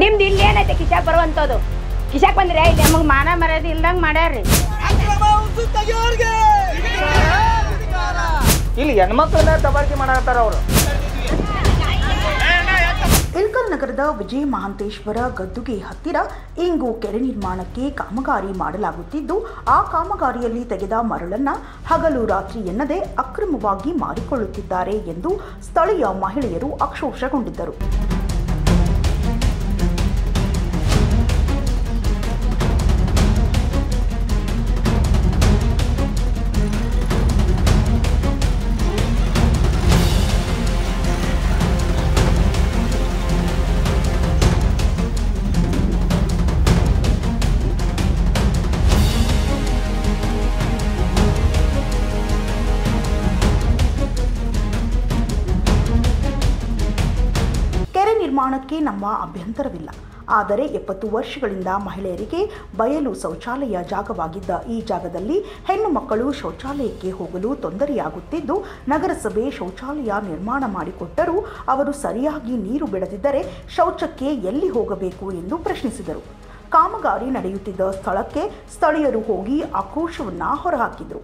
ನಿಮ್ದು ಇಲ್ಲಿ ಏನೈತೆ ಕಿಶಾಕ್ ಬರುವಂತದ್ದು ಕಿಶಾಕ್ ಬಂದ್ರೆ ಇಲ್ಲಿ ನಮಗೆ ಮಾನ ಮರ್ಯಾದೆ ಇಲ್ದಂಗೆ ಮಾಡ್ಯಾರ್ರಿ ಇಲ್ಲಿ ಹೆಣ್ಮಕ್ಳನ್ನ ದಬಾಳಿಕೆ ಮಾಡತ್ತಾರ ಅವರು. ಇಳಕಲ್ ನಗರದ ವಿಜಯ ಮಹಾಂತೇಶ್ವರ ಗದ್ದುಗೆ ಹತ್ತಿರ ಇಂಗು ಕೆರೆ ನಿರ್ಮಾಣಕ್ಕೆ ಕಾಮಗಾರಿ ಮಾಡಲಾಗುತ್ತಿದ್ದು, ಆ ಕಾಮಗಾರಿಯಲ್ಲಿ ತೆಗೆದ ಮರಳನ್ನ ಹಗಲು ರಾತ್ರಿ ಎನ್ನದೇ ಅಕ್ರಮವಾಗಿ ಮಾರಿಕೊಳ್ಳುತ್ತಿದ್ದಾರೆ ಎಂದು ಸ್ಥಳೀಯ ಮಹಿಳೆಯರು ಆಕ್ರೋಶಗೊಂಡಿದ್ದರು. ನಿರ್ಮಾಣಕ್ಕೆ ನಮ್ಮ ಅಭ್ಯಂತರವಿಲ್ಲ. ಆದರೆ 70 ವರ್ಷಗಳಿಂದ ಮಹಿಳೆಯರಿಗೆ ಬಯಲು ಶೌಚಾಲಯ ಜಾಗವಾಗಿದ್ದ ಈ ಜಾಗದಲ್ಲಿ ಹೆಣ್ಣು ಮಕ್ಕಳು ಶೌಚಾಲಯಕ್ಕೆ ಹೋಗಲು ತೊಂದರೆಯಾಗುತ್ತಿದ್ದು, ನಗರಸಭೆ ಶೌಚಾಲಯ ನಿರ್ಮಾಣ ಮಾಡಿಕೊಟ್ಟರೂ ಅವರು ಸರಿಯಾಗಿ ನೀರು ಬಿಡದಿದ್ದರೆ ಶೌಚಕ್ಕೆ ಎಲ್ಲಿ ಹೋಗಬೇಕು ಎಂದು ಪ್ರಶ್ನಿಸಿದರು. ಕಾಮಗಾರಿ ನಡೆಯುತ್ತಿದ್ದ ಸ್ಥಳಕ್ಕೆ ಸ್ಥಳೀಯರು ಹೋಗಿ ಆಕ್ರೋಶವನ್ನ ಹೊರಹಾಕಿದರು.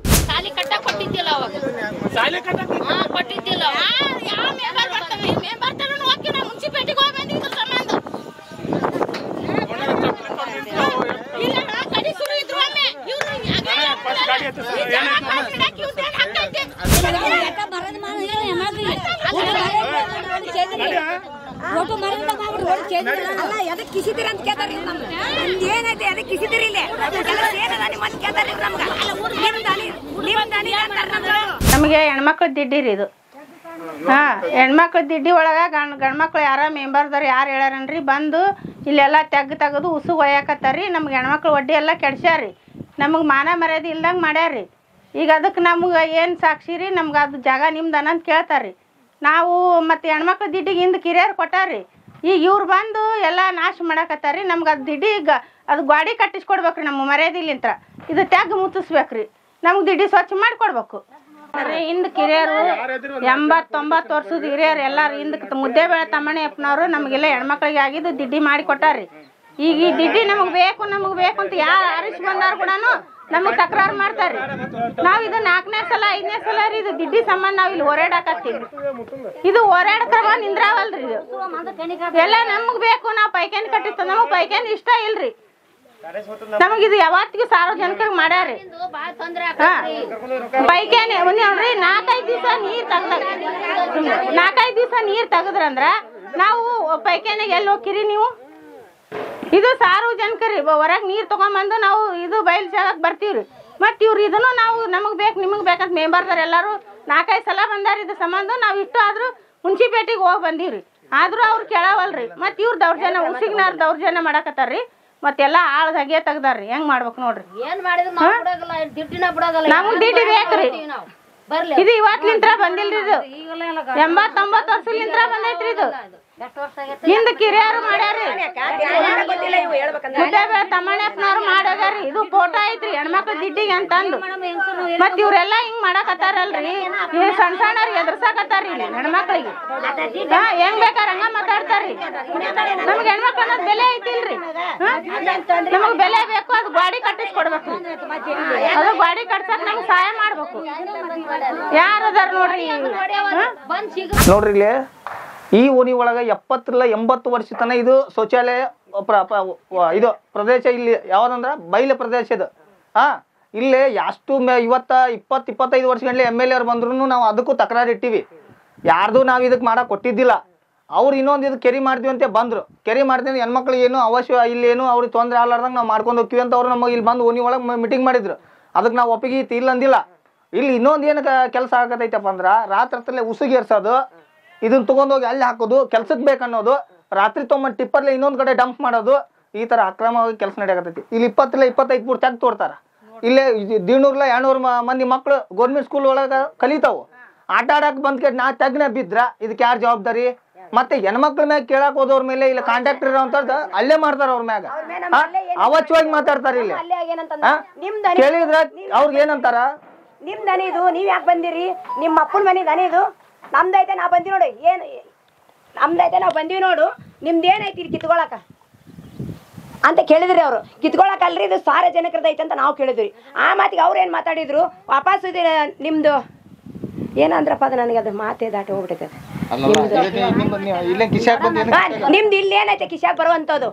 ನಮಗೆ ಹೆಣ್ಮಕ್ಳ ದಿಡ್ಡಿರಿ ಇದು. ಹೆಣ್ಮಕ್ಳ ದಿಡ್ಡಿ ಒಳಗ ಗಂಡ್ಮಕ್ಳು ಯಾರ ಮೆಂಬರ್ದವ್ರು ಯಾರು ಹೇಳ್ಯಾರನ್ರಿ ಬಂದು ಇಲ್ಲೆಲ್ಲ ತೆಗೆದು ಉಸುಗು ಒಯ್ಯಾಕತ್ತಾರ್ರಿ. ನಮ್ಗೆ ಹೆಣ್ಮಕ್ಳು ಒಡ್ಡಿ ಎಲ್ಲ ಕೆಡ್ಸ್ಯಾರ್ರಿ. ನಮಗೆ ಮಾನ ಮರ್ಯಾದೆ ಇಲ್ದಂಗೆ ಮಾಡ್ಯಾರ್ರಿ. ಈಗ ಅದಕ್ಕೆ ನಮ್ಗೆ ಏನು ಸಾಕ್ಷಿ ರೀ? ನಮ್ಗೆ ಅದು ಜಾಗ ನಿಮ್ದು ಅಂತ ಕೇಳ್ತಾರ್ರಿ. ನಾವು ಮತ್ತು ಹೆಣ್ಮಕ್ಳ ದಿಡ್ಡಿಗೆ ಹಿಂದೆ ಕಿರಿಯರು ಕೊಟ್ಟಾರ್ರಿ. ಈಗ ಇವ್ರು ಬಂದು ಎಲ್ಲ ನಾಶ ಮಾಡಾಕತ್ತಾರ್ರಿ. ನಮ್ಗೆ ಅದು ದಿಡ್ಡಿ ಅದು ಗಾಡಿ ಕಟ್ಟಿಸ್ಕೊಡ್ಬೇಕ್ರಿ. ನಮ್ಮ ಮರ್ಯಾದಿಲಿಂತ ಇದು ಮುತ್ತಿಸ್ಬೇಕ್ರಿ. ನಮ್ಗೆ ದಿಡ್ಡಿ ಸ್ವಚ್ಛ ಮಾಡಿಕೊಡ್ಬೇಕು. ಹಿಂದೆ ಕಿರಿಯರು 80-90 ವರ್ಷದ ಹಿರಿಯರು ಎಲ್ಲಾರು ಹಿಂದಕ್ಕೆ ಮುದ್ದೇಬೇಳೆ ತಮ್ಮಣ್ಣಿ ಅಪ್ಪನವರು ನಮಗೆಲ್ಲ ಹೆಣ್ಮಕ್ಳಿಗೆ ಆಗಿದ್ದು ದಿಡ್ಡಿ ಮಾಡಿ ಕೊಟ್ಟಾರ್ರಿ. ಈಗ ಈ ದಿಡ್ಡಿ ನಮಗೆ ಬೇಕು ಅಂತ ಯಾರು ಆರಿಸಿ ಬಂದಾರು ಕೂಡ ನಮಗೆ ತಕರಾರು ಮಾಡ್ತಾರ್ರಿ. ನಾವು ಇದು 4ನೇ ಸಲ 5ನೇ ಸಲ ರೀ ಇದು ದಿಡ್ಡಿ ಸಂಬಂಧ ನಾವು ಇಲ್ಲಿ ಹೋರಾಡಕತ್ತೀವಿ. ಇದು ಹೋರಾಡಕ್ರಮ ನಿಂದ್ರಾವಲ್ರಿ. ಇದು ಎಲ್ಲ ನಮಗೆ ಬೇಕು. ನಾವು ಪೈಖಾನಿ ಕಟ್ಟಿಸ್ತ ನಮಗೆ ಪೈಖಾನಿ ಇಷ್ಟ ಇಲ್ರಿ. ನಮಗಿದು ಯಾವತ್ತಿಗೂ ಸಾರ್ವಜನಿಕರಿಗೆ ಮಾಡ್ಯಾರಿ. ಪೈಖಾನಿ ನೋಡ್ರಿ 4-5 ದಿವಸ ನೀರ್ ತೆಗದ್ರಂದ್ರ ನಾವು ಪೈಖಾನಿಗೆ ಎಲ್ಲಿ ಹೋಗಿರಿ ನೀವು? ಇದು ಸಾರ್ವಜನಿಕರಿ ಹೊರಗೆ ನೀರು ತಗೊಂಬಂದು ನಾವು ಇದು ಬಯಲು ಜಾಗಕ್ಕೆ ಬರ್ತೀವ್ರಿ. ಮತ್ತು ಇವ್ರು ಇದನ್ನು ನಾವು ನಮಗೆ ಬೇಕು ನಿಮಗೆ ಬೇಕಂತ ಮೆಂಬರ್ದಾರ ಎಲ್ಲರೂ 4-5 ಸಲ ಬಂದಾರ. ಇದು ಸಂಬಂಧ ನಾವು ಇಷ್ಟು ಆದ್ರೂ ಮುನ್ಸಿಪೇಟಿಗೆ ಹೋಗಿ ಬಂದೀವ್ರಿ. ಆದ್ರೂ ಅವ್ರು ಕೇಳವಲ್ರಿ. ಮತ್ತು ಇವ್ರು ದೌರ್ಜನ್ಯ ಉಸಿಗ್ನಾರ ದೌರ್ಜನ್ಯ ಮಾಡಕತ್ತಾರ್ರಿ. ಮತ್ತೆಲ್ಲ ಆಳದ ಹಗೆ ತೆಗ್ದಾರ್ರಿ. ಹೆಂಗ್ ಮಾಡ್ಬೇಕು ನೋಡ್ರಿ. ನಮ್ಗೆ ದಿಡ್ಡಿ ಬೇಕ್ರಿ. ಇದು ಇವತ್ತಿನಿಂತ್ರ ಬಂದಿಲ್ರಿ. ಇದು 80-90 ವರ್ಷಲಿಂತ್ರ ಬಂದೈತ್ರಿ. ಇದು ಹಿಂದ ಕಿರಿಯರು ಮಾಡ್ಯಾರ್ರಿ. ತಮ್ಮಣ್ಣಪ್ಪನವ್ರು ಮಾಡೋಗ್ಯಾರ್ರಿ. ಇದು ಫೋಟೋ ಐತ್ರಿ ಹೆಣ್ಮಕ್ಳ ದಿಡ್ಡಿಗೆ ಅಂತಂದು. ಮತ್ ಇವ್ರೆಲ್ಲಾ ಹಿಂಗ್ ಮಾಡಕತ್ತಾರಲ್ರಿ. ಸಣ್ಣ ಸಣ್ಣವ್ರಿಗೆ ಎದುರ್ಸಾಕತ್ತಾರ್ರಿ ಹೆಣ್ಮಕ್ಳಿಗೆ. ಹೆಂಗ್ ಬೇಕಾರ ಹಂಗ ಮಾತಾಡ್ತಾರ್ರಿ. ನಮ್ಗೆ ಹೆಣ್ಮಕ್ಳು ಅನ್ನೋದ್ ಬೆಲೆ ಐತಿಲ್ರಿ. ನಮಗ್ ಬೆಲೆ ಬೇಕು. ಅದು ಗಾಡಿ ಕಟ್ಟಿಸ್ಕೊಡ್ಬೇಕು. ಅದು ಗಾಡಿ ಕಟ್ಸಕ್ ನಮ್ಗೆ ಸಹಾಯ ಮಾಡ್ಬೇಕು. ಯಾರದಾರ ನೋಡ್ರಿ. ನೋಡ್ರಿ ಇಲ್ಲಿ ಈ ಓಣಿ ಒಳಗೆ 70-80 ವರ್ಷ ತನ ಇದು ಶೌಚಾಲಯ ಇದು ಪ್ರದೇಶ ಇಲ್ಲಿ ಯಾವ್ದಂದ್ರ ಬಯಲು ಪ್ರದೇಶ ಇದು. ಇಲ್ಲಿ ಎಷ್ಟು 20-25 ವರ್ಷಗಂಡ್ಲೆ MLA ಬಂದ್ರು ನಾವು ಅದಕ್ಕೂ ತಕರಾರು ಇಟ್ಟಿವಿ. ಯಾರ್ದು ನಾವು ಇದಕ್ಕೆ ಮಾಡಕ್ ಕೊಟ್ಟಿದ್ದಿಲ್ಲ. ಅವ್ರು ಇನ್ನೊಂದು ಇದು ಕೆರಿ ಮಾಡ್ತೀವಿ ಅಂತ ಬಂದ್ರು. ಕೆರಿ ಮಾಡ್ತೀವಿ ಹೆಣ್ಮಕ್ಳಿಗೆ ಏನು ಅವಶ್ಯ ಇಲ್ಲೇನು ಅವ್ರಿಗೆ ತೊಂದರೆ ಆಗ್ಲಾರ್ದಂಗೆ ನಾವು ಮಾಡ್ಕೊಂಡು ಹೋಗ್ತೀವಿ ಅಂತ ಅವ್ರು ನಮಗೆ ಇಲ್ಲಿ ಬಂದು ಓಣಿ ಒಳಗೆ ಮೀಟಿಂಗ್ ಮಾಡಿದ್ರು. ಅದಕ್ಕೆ ನಾವು ಒಪ್ಪಿಗೆ ಇಲ್ಲ ಅಂದಿಲ್ಲ. ಇಲ್ಲಿ ಇನ್ನೊಂದು ಏನು ಕೆಲಸ ಆಗತೈತಪ್ಪ ಅಂದ್ರೆ ರಾತ್ರಿ ಉಸುಗೇರ್ಸೋದು, ಇದನ್ನ ತಗೊಂಡೋಗಿ ಅಲ್ಲಿ ಹಾಕೋದು, ಕೆಲ್ಸಕ್ಕೆ ಬೇಕನ್ನೋದು, ರಾತ್ರಿ ತೊಗೊಂಬಂದು ಟಿಪ್ಪರ್ಲೆ ಇನ್ನೊಂದು ಕಡೆ ಡಂಪ್ ಮಾಡೋದು, ಈ ಥರ ಅಕ್ರಮವಾಗಿ ಕೆಲಸ ನಡೆಯಕತ್ತೈತಿ. ಇಲ್ಲಿ 20-25 ಫೂಟ್ ತೆಗ್ದು ತೋಡ್ತಾರ. ಇಲ್ಲೇ 100-200 ಮಂದಿ ಮಕ್ಕಳು ಗೌರ್ಮೆಂಟ್ ಸ್ಕೂಲ್ ಒಳಗೆ ಕಲಿತಾವು. ಆಟ ಆಡಕ್ಕೆ ಬಂದ್ಕೆ ನಾ ತೆಗ್ನೆ ಬಿದ್ರ ಇದಕ್ಕೆ ಯಾರು ಜವಾಬ್ದಾರಿ? ಮತ್ತೆ ಹೆಣ್ಮಕ್ಳ ಮ್ಯಾಗ ಕೇಳಕ್ ಹೋದವ್ರ ಮೇಲೆ ಇಲ್ಲ ಕಾಂಟ್ರಾಕ್ಟರ್ ಇರೋಂಥದ್ದು ಅಲ್ಲೇ ಮಾಡ್ತಾರ. ಅವ್ರ ಮ್ಯಾಗ ಅವಚ್ಚವಾಗಿ ಮಾತಾಡ್ತಾರ. ಇಲ್ಲಿ ಕೇಳಿದ್ರ ಅವ್ರಿಗೆ ಏನಂತಾರ? ನಿಮ್ ದನಿ ಇದು, ನೀವ್ ಯಾಕೆ ಬಂದಿರಿ? ನಿಮ್ಮ ಅಪ್ಪನ ಮನೆ ದನಿ ಇದು. ನಮ್ದೈತೆ ನಾ ಬಂದಿ ನೋಡು. ಏನ್ ನಮ್ದೈತೆ ನಾವ್ ಬಂದಿವಿ ನೋಡು. ನಿಮ್ದು ಏನೈತಿ ಕಿತ್ಕೊಳಕ? ಅಂತ ಕೇಳಿದ್ರಿ ಅವರು. ಕಿತ್ಕೊಳಕಲ್ರಿ, ಇದು ಸಾರ್ವಜನಿಕರದ ಐತೆ ಅಂತ ನಾವು ಕೇಳಿದ್ರಿ. ಆ ಮಾತಿಗೆ ಅವ್ರು ಏನು ಮಾತಾಡಿದ್ರು, ವಾಪಸ್ ನಿಮ್ದು ಏನಂದ್ರಪ್ಪ ಅದು, ನನಗೆ ಅದು ಮಾತೇ ದಾಟಿ ಹೋಗ್ಬಿಟ್ಟೈತೆ. ನಿಮ್ದು ಇಲ್ಲಿ ಏನೈತೆ ಕಿಶಾಕ್ ಬರುವಂಥದ್ದು,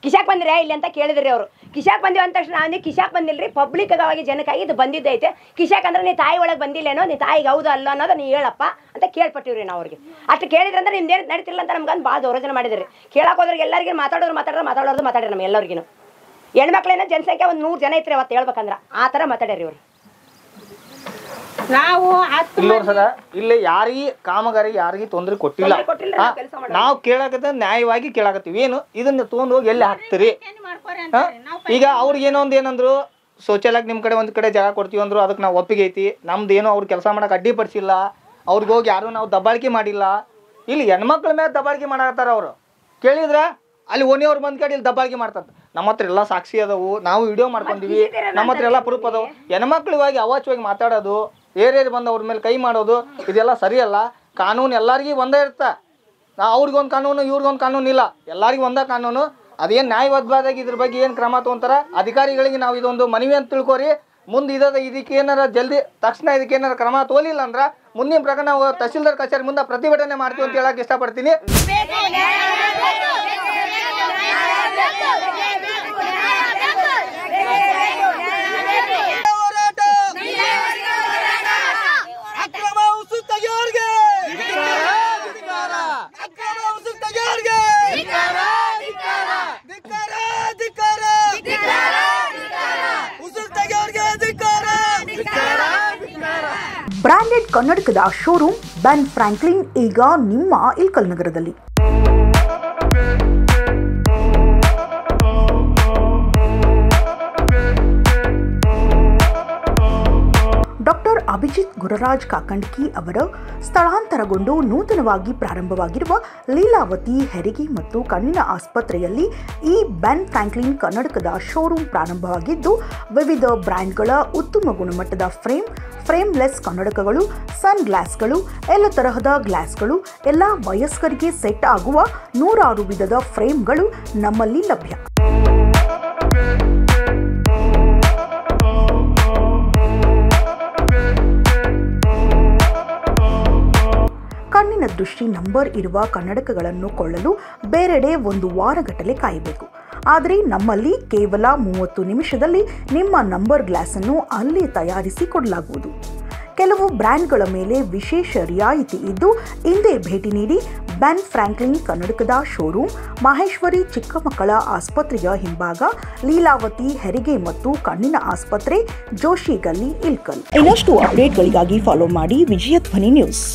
ಕಿಶಾಕ್ ಬಂದಿರ ಇಲ್ಲಿ ಅಂತ ಕೇಳಿದ್ರಿ ಅವರು. ಕಿಶಾಕ್ ಬಂದಿವ ಅಂದ ತಕ್ಷಣ ನಾನು ಕಿಶಾಕ್ ಬಂದಿಲ್ರಿ, ಪಬ್ಲಿಕ್ಗಾಗಿ ಜನಕ್ಕಾಗಿ ಇದು ಬಂದಿದ್ದೈತೆ. ಕಿಶಾಕ್ ಅಂದ್ರೆ ನೀ ತಾಯಿ ಒಳಗೆ ಬಂದಿಲ್ಲೇನೋ, ನೀ ತಾಯಿಗೆ ಹೌದು ಅಲ್ಲ ಅನ್ನೋದು ನೀ ಹೇಳಪ್ಪ ಅಂತ ಕೇಳ್ಪಟ್ಟಿವ್ರಿ ನಾವು ಅವ್ರಿಗೆ. ಅಷ್ಟು ಕೇಳಿದ್ರಂದ್ರೆ ನಿಮ್ದೇನು ನಡೀತಿಲ್ಲ ಅಂತ ನಮ್ಗೆ ಭಾಳ ದೌರ್ಜನ್ಯ ಮಾಡಿದ್ರಿ. ಕೇಳಕ್ಕೆ ಹೋದ್ರೆ ಎಲ್ಲರಿಗೂ ಮಾತಾಡೋದು ಮಾತಾಡ್ರಿ ನಮ್ಮ ಎಲ್ಲರಿಗೂ. ಹೆಣ್ಮಕ್ಳೇನೋ ಜನಸಂಖ್ಯೆ ಒಂದು 100 ಜನ ಐತ್ರಿ ಅವತ್ತು ಹೇಳ್ಬೇಕಂದ್ರೆ, ಆ ಥರ ಮಾತಾಡ್ರಿ ಇವ್ರು. ನಾವು ಇಲ್ಲಿ ಯಾರಿಗೆ ಕಾಮಗಾರಿ ಯಾರಿಗೆ ತೊಂದರೆ ಕೊಟ್ಟಿಲ್ಲ. ನಾವು ಕೇಳಕತ್ತ ನ್ಯಾಯವಾಗಿ ಕೇಳಕತ್ತೀವಿ. ಏನು ಇದನ್ನ ತೊಗೊಂಡು ಹೋಗಿ ಎಲ್ಲಿ ಹಾಕ್ತೀರಿ? ಈಗ ಅವ್ರಿಗೆ ಏನೋ ಒಂದು ಏನಂದ್ರು, ಶೌಚಾಲಯಕ್ಕೆ ನಿಮ್ಮ ಕಡೆ ಒಂದು ಕಡೆ ಜಾಗ ಕೊಡ್ತೀವಿ ಅಂದ್ರು, ಅದಕ್ಕೆ ನಾವು ಒಪ್ಪಿಗೆ ಐತಿ. ನಮ್ದು ಏನೋ ಅವ್ರು ಕೆಲಸ ಮಾಡಕ್ಕೆ ಅಡ್ಡಿಪಡಿಸಿಲ್ಲ, ಅವ್ರಿಗೆ ಹೋಗಿ ಯಾರು ನಾವು ದಬ್ಬಾಳಿಕೆ ಮಾಡಿಲ್ಲ. ಇಲ್ಲಿ ಹೆಣ್ಮಕ್ಳ ಮೇಲೆ ದಬ್ಬಾಳಿಕೆ ಮಾಡಕತ್ತಾರ ಅವರು. ಕೇಳಿದ್ರ ಅಲ್ಲಿ ಓಣಿಯವ್ರು ಬಂದ್ ಕಡೆ ಇಲ್ಲಿ ದಬ್ಬಾಳಿಕೆ ಮಾಡ್ತಾರೆ. ನಮ್ಮ ಹತ್ರ ಎಲ್ಲ ಸಾಕ್ಷಿ ಅದಾವು, ನಾವು ವಿಡಿಯೋ ಮಾಡ್ಕೊಂಡಿವಿ, ನಮ್ಮ ಹತ್ರ ಎಲ್ಲ ಪ್ರೂಫ್ ಅದಾವು. ಹೆಣ್ಮಕ್ಳಿಗಾಗಿ ಅವಾಚ್ಯವಾಗಿ ಮಾತಾಡೋದು, ಏರೇರಿ ಬಂದು ಅವ್ರ ಮೇಲೆ ಕೈ ಮಾಡೋದು, ಇದೆಲ್ಲ ಸರಿಯಲ್ಲ. ಕಾನೂನು ಎಲ್ಲರಿಗೂ ಒಂದೇ ಇರ್ತಾ. ಅವ್ರಿಗೊಂದು ಕಾನೂನು ಇವ್ರಿಗೊಂದು ಕಾನೂನು ಇಲ್ಲ, ಎಲ್ಲರಿಗೂ ಒಂದೇ ಕಾನೂನು. ಅದೇನು ನ್ಯಾಯಬದ್ಧವಾಗಿ ಇದ್ರ ಬಗ್ಗೆ ಏನು ಕ್ರಮ ತೊಗೊಂತಾರ ಅಧಿಕಾರಿಗಳಿಗೆ ನಾವು ಇದೊಂದು ಮನವಿ ಅಂತ ತಿಳ್ಕೊರಿ. ಮುಂದೆ ಇದಕ್ಕೆ ಏನಾರ ಜಲ್ದಿ ತಕ್ಷಣ ಇದಕ್ಕೆ ಏನಾರ ಕ್ರಮ ತೋಲಿಲ್ಲ ಅಂದ್ರೆ ಮುಂದಿನ ಪ್ರಕಾರ ನಾವು ತಹಸೀಲ್ದಾರ್ ಕಚೇರಿ ಮುಂದೆ ಪ್ರತಿಭಟನೆ ಮಾಡ್ತೀವಿ ಅಂತ ಹೇಳಕ್ ಇಷ್ಟಪಡ್ತೀನಿ. ಬ್ರಾಂಡೆಡ್ ಕನ್ನಡಕದ ಶೋರೂಮ್ ಬೆನ್ ಫ್ರಾಂಕ್ಲಿನ್ ಈಗ ನಿಮ್ಮ ಇಲ್ಕಲ್ ನಗರದಲ್ಲಿ. ಡಾಕ್ಟರ್ ಅಭಿಜಿತ್ ಗುರರಾಜ್ ಕಾಕಂಡ್ಕಿ ಅವರ ಸ್ಥಳಾಂತರಗೊಂಡು ನೂತನವಾಗಿ ಪ್ರಾರಂಭವಾಗಿರುವ ಲೀಲಾವತಿ ಹೆರಿಗೆ ಮತ್ತು ಕಣ್ಣಿನ ಆಸ್ಪತ್ರೆಯಲ್ಲಿ ಈ ಬೆನ್ ಫ್ರಾಂಕ್ಲಿನ್ ಕನ್ನಡಕದ ಶೋರೂಮ್ ಪ್ರಾರಂಭವಾಗಿದ್ದು, ವಿವಿಧ ಬ್ರ್ಯಾಂಡ್ಗಳ ಉತ್ತಮ ಗುಣಮಟ್ಟದ ಫ್ರೇಮ್ಲೆಸ್ ಕನ್ನಡಕಗಳು, ಸನ್ ಗ್ಲಾಸ್ಗಳು, ಎಲ್ಲ ತರಹದ ಗ್ಲಾಸ್ಗಳು, ಎಲ್ಲ ವಯಸ್ಕರಿಗೆ ಸೆಟ್ ಆಗುವ 106 ವಿಧದ ಫ್ರೇಮ್ಗಳು ನಮ್ಮಲ್ಲಿ ಲಭ್ಯ. ಕಣ್ಣಿನ ದೃಷ್ಟಿ ನಂಬರ್ ಇರುವ ಕನ್ನಡಕಗಳನ್ನು ಕೊಳ್ಳಲು ಬೇರೆಡೆ 1 ವಾರಗಟ್ಟಲೆ ಕಾಯಬೇಕು. ಆದರೆ ನಮ್ಮಲ್ಲಿ ಕೇವಲ 30 ನಿಮಿಷದಲ್ಲಿ ನಿಮ್ಮ ನಂಬರ್ ಗ್ಲಾಸನ್ನು ಅಲ್ಲಿ ತಯಾರಿಸಿ ಕೊಡಲಾಗುವುದು. ಕೆಲವು ಬ್ರ್ಯಾಂಡ್ಗಳ ಮೇಲೆ ವಿಶೇಷ ರಿಯಾಯಿತಿ ಇದ್ದು, ಹಿಂದೆ ಭೇಟಿ ನೀಡಿ. ಬೆನ್ ಫ್ರಾಂಕ್ಲಿನ್ ಕನ್ನಡಕದ ಶೋರೂಮ್ ಮಹೇಶ್ವರಿ ಚಿಕ್ಕಮಕ್ಕಳ ಆಸ್ಪತ್ರೆಯ ಹಿಂಭಾಗ, ಲೀಲಾವತಿ ಹೆರಿಗೆ ಮತ್ತು ಕಣ್ಣಿನ ಆಸ್ಪತ್ರೆ, ಜೋಶಿ ಗಲ್ಲಿ, ಇಲ್ಕಲ್. ಇನ್ನಷ್ಟು ಅಪ್ಡೇಟ್ಗಳಿಗಾಗಿ ಫಾಲೋ ಮಾಡಿ ವಿಜಯಧ್ವನಿ ನ್ಯೂಸ್.